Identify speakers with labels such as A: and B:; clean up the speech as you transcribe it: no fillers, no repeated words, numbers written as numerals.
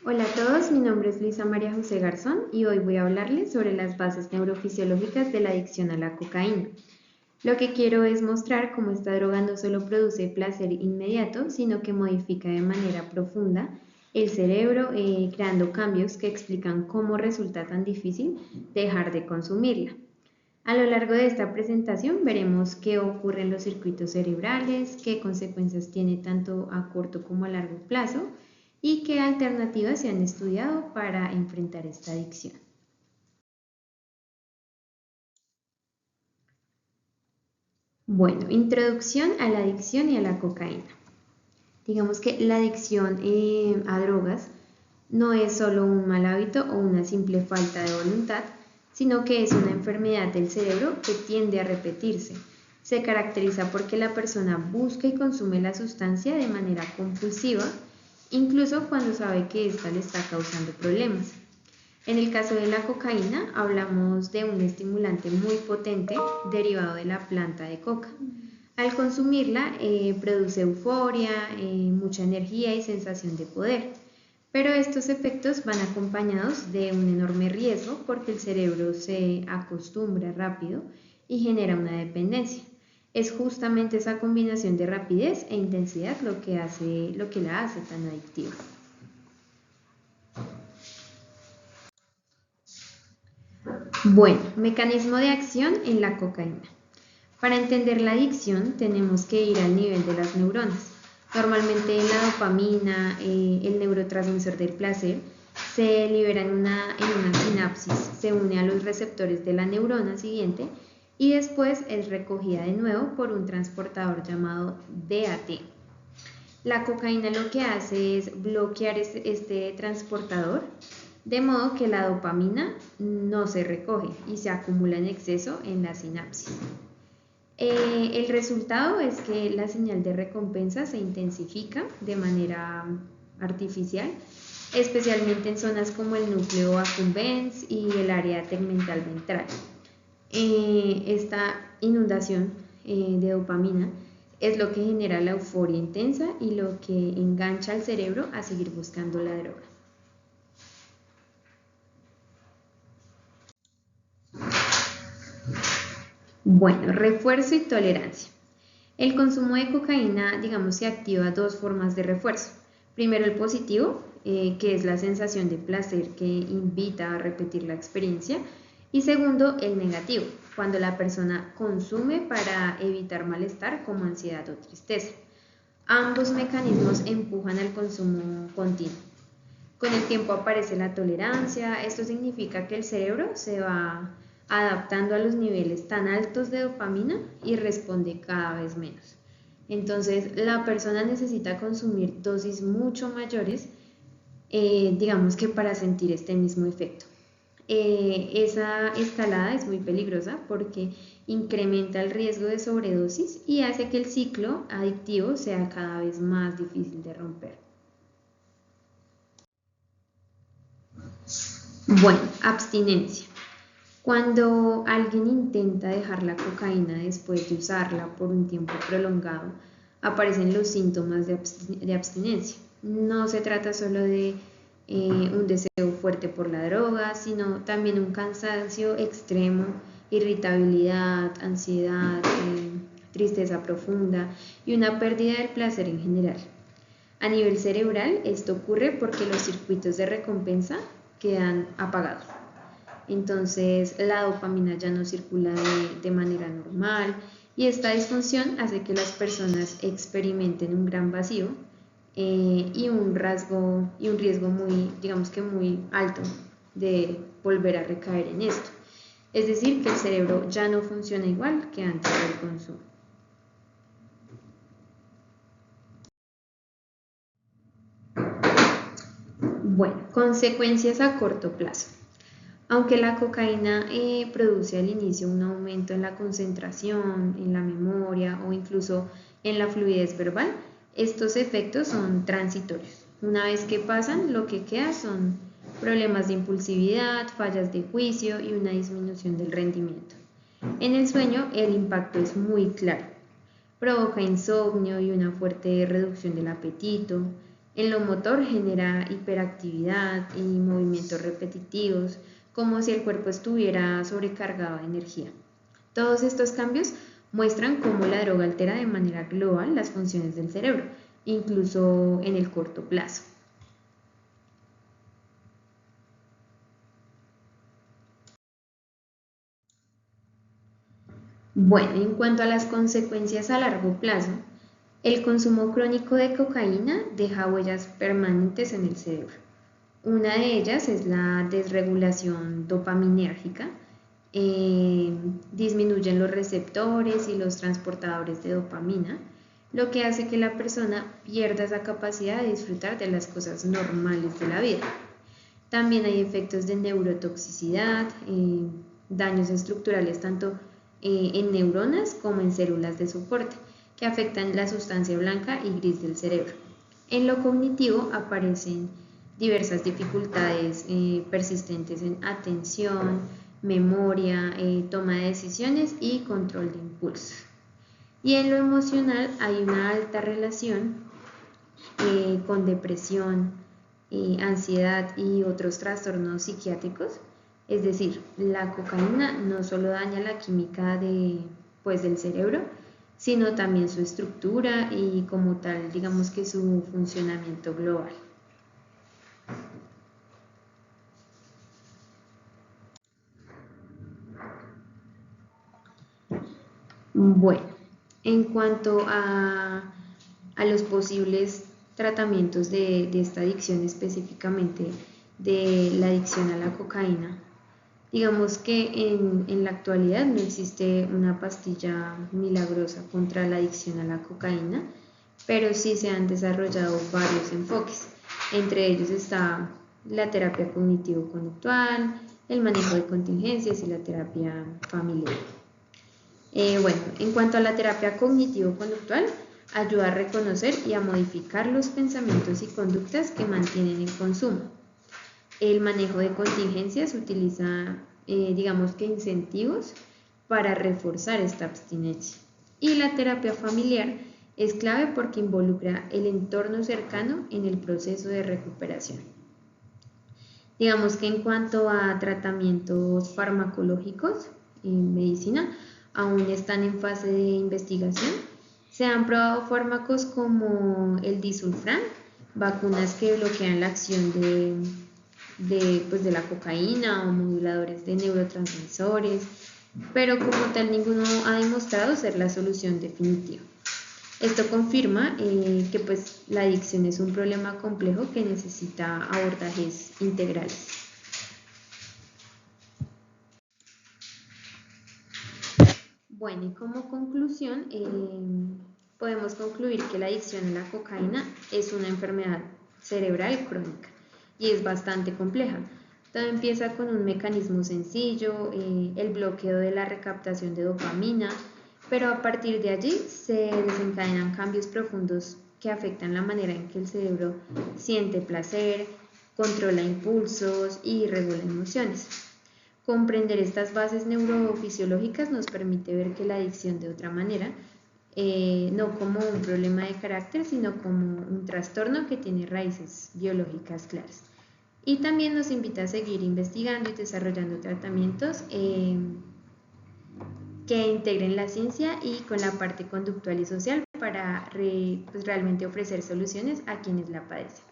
A: Hola a todos, mi nombre es Luisa María José Garzón y hoy voy a hablarles sobre las bases neurofisiológicas de la adicción a la cocaína. Lo que quiero es mostrar cómo esta droga no solo produce placer inmediato, sino que modifica de manera profunda el cerebro, creando cambios que explican cómo resulta tan difícil dejar de consumirla. A lo largo de esta presentación veremos qué ocurre en los circuitos cerebrales, qué consecuencias tiene tanto a corto como a largo plazo y qué alternativas se han estudiado para enfrentar esta adicción. Bueno, introducción a la adicción y a la cocaína. Digamos que la adicción a drogas no es solo un mal hábito o una simple falta de voluntad, sino que es una enfermedad del cerebro que tiende a repetirse. Se caracteriza porque la persona busca y consume la sustancia de manera compulsiva, incluso cuando sabe que ésta le está causando problemas. En el caso de la cocaína, hablamos de un estimulante muy potente derivado de la planta de coca. Al consumirla, produce euforia, mucha energía y sensación de poder. Pero estos efectos van acompañados de un enorme riesgo porque el cerebro se acostumbra rápido y genera una dependencia. Es justamente esa combinación de rapidez e intensidad lo que la hace tan adictiva. Bueno, mecanismo de acción en la cocaína. Para entender la adicción tenemos que ir al nivel de las neuronas. Normalmente la dopamina, el neurotransmisor del placer, se libera en una sinapsis, se une a los receptores de la neurona siguiente y después es recogida de nuevo por un transportador llamado DAT. La cocaína lo que hace es bloquear este transportador, de modo que la dopamina no se recoge y se acumula en exceso en la sinapsis. El resultado es que la señal de recompensa se intensifica de manera artificial, especialmente en zonas como el núcleo accumbens y el área tegmental ventral. Esta inundación de dopamina es lo que genera la euforia intensa y lo que engancha al cerebro a seguir buscando la droga. Bueno, refuerzo y tolerancia. El consumo de cocaína, digamos, se activa dos formas de refuerzo. Primero el positivo, que es la sensación de placer que invita a repetir la experiencia. Y segundo, el negativo, cuando la persona consume para evitar malestar como ansiedad o tristeza. Ambos mecanismos empujan al consumo continuo. Con el tiempo aparece la tolerancia. Esto significa que el cerebro se va adaptando a los niveles tan altos de dopamina y responde cada vez menos. Entonces, la persona necesita consumir dosis mucho mayores, digamos que para sentir este mismo efecto. Esa escalada es muy peligrosa porque incrementa el riesgo de sobredosis y hace que el ciclo adictivo sea cada vez más difícil de romper. Bueno, abstinencia. Cuando alguien intenta dejar la cocaína después de usarla por un tiempo prolongado, aparecen los síntomas de abstinencia. No se trata solo de un deseo fuerte por la droga, sino también un cansancio extremo, irritabilidad, ansiedad, tristeza profunda y una pérdida del placer en general. A nivel cerebral, esto ocurre porque los circuitos de recompensa quedan apagados. Entonces la dopamina ya no circula de manera normal y esta disfunción hace que las personas experimenten un gran vacío y un riesgo muy, digamos que muy alto de volver a recaer en esto. Es decir, que el cerebro ya no funciona igual que antes del consumo. Bueno, consecuencias a corto plazo. Aunque la cocaína produce al inicio un aumento en la concentración, en la memoria o incluso en la fluidez verbal, estos efectos son transitorios. Una vez que pasan, lo que queda son problemas de impulsividad, fallas de juicio y una disminución del rendimiento. En el sueño, el impacto es muy claro. Provoca insomnio y una fuerte reducción del apetito, En lo motor genera hiperactividad y movimientos repetitivos, como si el cuerpo estuviera sobrecargado de energía. Todos estos cambios muestran cómo la droga altera de manera global las funciones del cerebro, incluso en el corto plazo. Bueno, en cuanto a las consecuencias a largo plazo, el consumo crónico de cocaína deja huellas permanentes en el cerebro. Una de ellas es la desregulación dopaminérgica. Disminuyen los receptores y los transportadores de dopamina, lo que hace que la persona pierda esa capacidad de disfrutar de las cosas normales de la vida. También hay efectos de neurotoxicidad, daños estructurales tanto en neuronas como en células de soporte, que afectan la sustancia blanca y gris del cerebro. En lo cognitivo aparecen diversas dificultades persistentes en atención, memoria, toma de decisiones y control de impulsos. Y en lo emocional hay una alta relación con depresión, ansiedad y otros trastornos psiquiátricos. Es decir, la cocaína no solo daña la química del cerebro, sino también su estructura y como tal, digamos que su funcionamiento global. Bueno, en cuanto a los posibles tratamientos de esta adicción, específicamente de la adicción a la cocaína, digamos que en la actualidad no existe una pastilla milagrosa contra la adicción a la cocaína, pero sí se han desarrollado varios enfoques. Entre ellos está la terapia cognitivo-conductual, el manejo de contingencias y la terapia familiar. Bueno, en cuanto a la terapia cognitivo-conductual, ayuda a reconocer y a modificar los pensamientos y conductas que mantienen el consumo. El manejo de contingencias utiliza, digamos que incentivos para reforzar esta abstinencia. Y la terapia familiar es clave porque involucra el entorno cercano en el proceso de recuperación. Digamos que en cuanto a tratamientos farmacológicos en medicina, aún están en fase de investigación. Se han probado fármacos como el disulfram, vacunas que bloquean la acción de la cocaína o moduladores de neurotransmisores, pero como tal ninguno ha demostrado ser la solución definitiva. Esto confirma que la adicción es un problema complejo que necesita abordajes integrales. Bueno, y como conclusión, podemos concluir que la adicción a la cocaína es una enfermedad cerebral crónica y es bastante compleja. Todo empieza con un mecanismo sencillo, el bloqueo de la recaptación de dopamina, pero a partir de allí se desencadenan cambios profundos que afectan la manera en que el cerebro siente placer, controla impulsos y regula emociones. Comprender estas bases neurofisiológicas nos permite ver que la adicción de otra manera, no como un problema de carácter, sino como un trastorno que tiene raíces biológicas claras. Y también nos invita a seguir investigando y desarrollando tratamientos que integren la ciencia y con la parte conductual y social para realmente ofrecer soluciones a quienes la padecen.